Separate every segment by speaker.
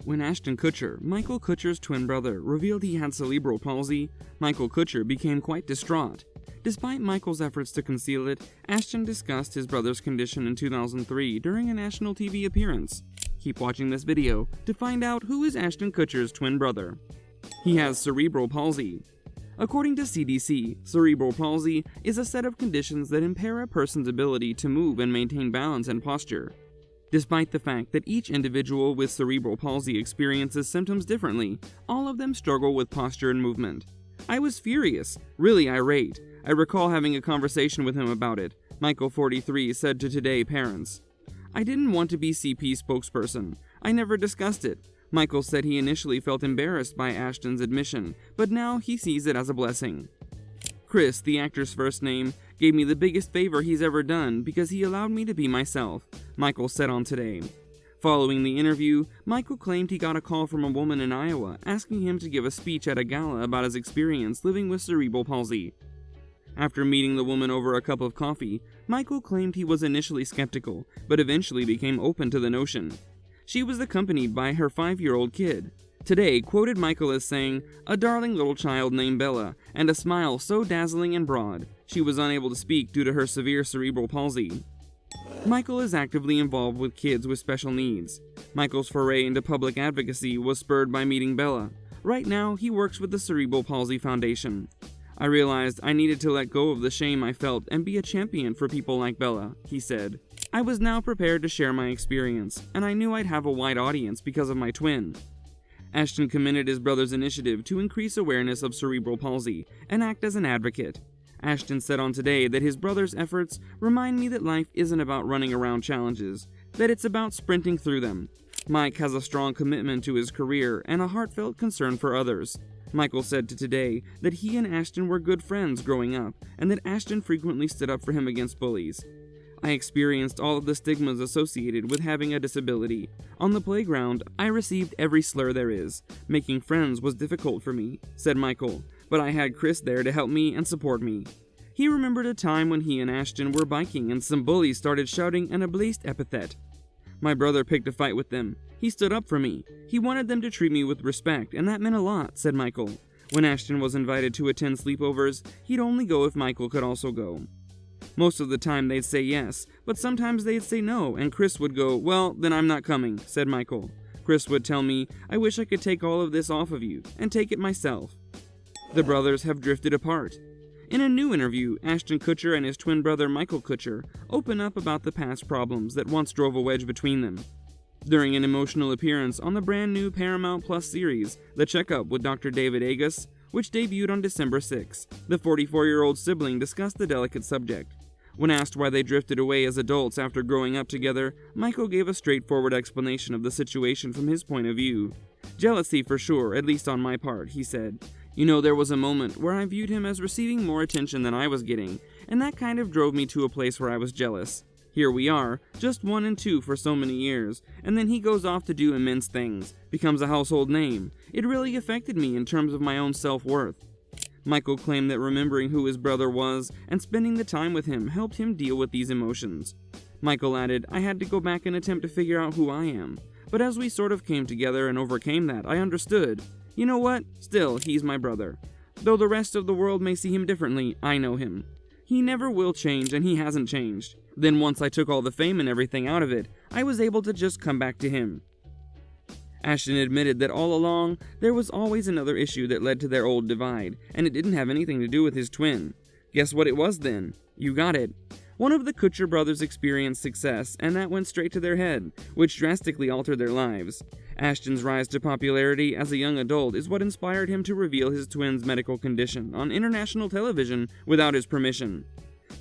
Speaker 1: When Ashton Kutcher, Michael Kutcher's twin brother, revealed he had cerebral palsy, Michael Kutcher became quite distraught. Despite Michael's efforts to conceal it, Ashton discussed his brother's condition in 2003 during a national TV appearance. Keep watching this video to find out who is Ashton Kutcher's twin brother. He has cerebral palsy. According to CDC, cerebral palsy is a set of conditions that impair a person's ability to move and maintain balance and posture. Despite the fact that each individual with cerebral palsy experiences symptoms differently, all of them struggle with posture and movement. I was furious, really irate. I recall having a conversation with him about it, Michael, 43, said to Today Parents. I didn't want to be CP spokesperson. I never discussed it. Michael said he initially felt embarrassed by Ashton's admission, but now he sees it as a blessing. Chris, the actor's first name, gave me the biggest favor he's ever done because he allowed me to be myself, Michael said on Today. Following the interview, Michael claimed he got a call from a woman in Iowa asking him to give a speech at a gala about his experience living with cerebral palsy. After meeting the woman over a cup of coffee, Michael claimed he was initially skeptical, but eventually became open to the notion. She was accompanied by her 5-year-old kid. Today quoted Michael as saying, "A darling little child named Bella, and a smile so dazzling and broad. She was unable to speak due to her severe cerebral palsy." Michael is actively involved with kids with special needs. Michael's foray into public advocacy was spurred by meeting Bella. Right now, he works with the Cerebral Palsy Foundation. I realized I needed to let go of the shame I felt and be a champion for people like Bella, he said. I was now prepared to share my experience, and I knew I'd have a wide audience because of my twin. Ashton commended his brother's initiative to increase awareness of cerebral palsy and act as an advocate. Ashton said on Today that his brother's efforts remind me that life isn't about running around challenges, that it's about sprinting through them. Mike has a strong commitment to his career and a heartfelt concern for others. Michael said to Today that he and Ashton were good friends growing up and that Ashton frequently stood up for him against bullies. I experienced all of the stigmas associated with having a disability. On the playground, I received every slur there is. Making friends was difficult for me, said Michael, but I had Chris there to help me and support me. He remembered a time when he and Ashton were biking and some bullies started shouting an ableist epithet. My brother picked a fight with them. He stood up for me. He wanted them to treat me with respect, and that meant a lot, said Michael. When Ashton was invited to attend sleepovers, he'd only go if Michael could also go. Most of the time they'd say yes, but sometimes they'd say no, and Chris would go, "Well, then I'm not coming," said Michael. Chris would tell me, "I wish I could take all of this off of you, and take it myself." The brothers have drifted apart. In a new interview, Ashton Kutcher and his twin brother Michael Kutcher open up about the past problems that once drove a wedge between them. During an emotional appearance on the brand new Paramount Plus series, The Checkup with Dr. David Agus, which debuted on December 6, the 44-year-old sibling discussed the delicate subject. When asked why they drifted away as adults after growing up together, Michael gave a straightforward explanation of the situation from his point of view. "Jealousy for sure, at least on my part," he said. "You know, there was a moment where I viewed him as receiving more attention than I was getting, and that kind of drove me to a place where I was jealous. Here we are, just 1 and 2 for so many years, and then he goes off to do immense things, becomes a household name. It really affected me in terms of my own self-worth." Michael claimed that remembering who his brother was and spending the time with him helped him deal with these emotions. Michael added, "I had to go back and attempt to figure out who I am. But as we sort of came together and overcame that, I understood. You know what? Still, he's my brother. Though the rest of the world may see him differently, I know him. He never will change, and he hasn't changed. Then once I took all the fame and everything out of it, I was able to just come back to him." Ashton admitted that all along, there was always another issue that led to their old divide, and it didn't have anything to do with his twin. Guess what it was then? You got it. One of the Kutcher brothers experienced success, and that went straight to their head, which drastically altered their lives. Ashton's rise to popularity as a young adult is what inspired him to reveal his twin's medical condition on international television without his permission.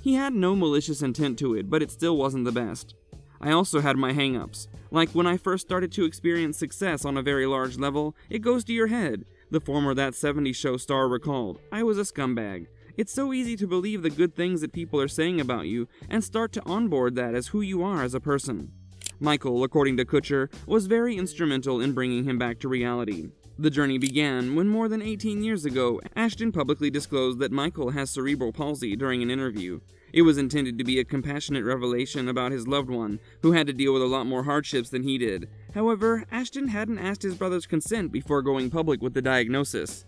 Speaker 1: He had no malicious intent to it, but it still wasn't the best. I also had my hang-ups. Like when I first started to experience success on a very large level, it goes to your head. The former That 70s Show star recalled, "I was a scumbag. It's so easy to believe the good things that people are saying about you and start to onboard that as who you are as a person." Michael, according to Kutcher, was very instrumental in bringing him back to reality. The journey began when more than 18 years ago, Ashton publicly disclosed that Michael has cerebral palsy during an interview. It was intended to be a compassionate revelation about his loved one, who had to deal with a lot more hardships than he did. However, Ashton hadn't asked his brother's consent before going public with the diagnosis.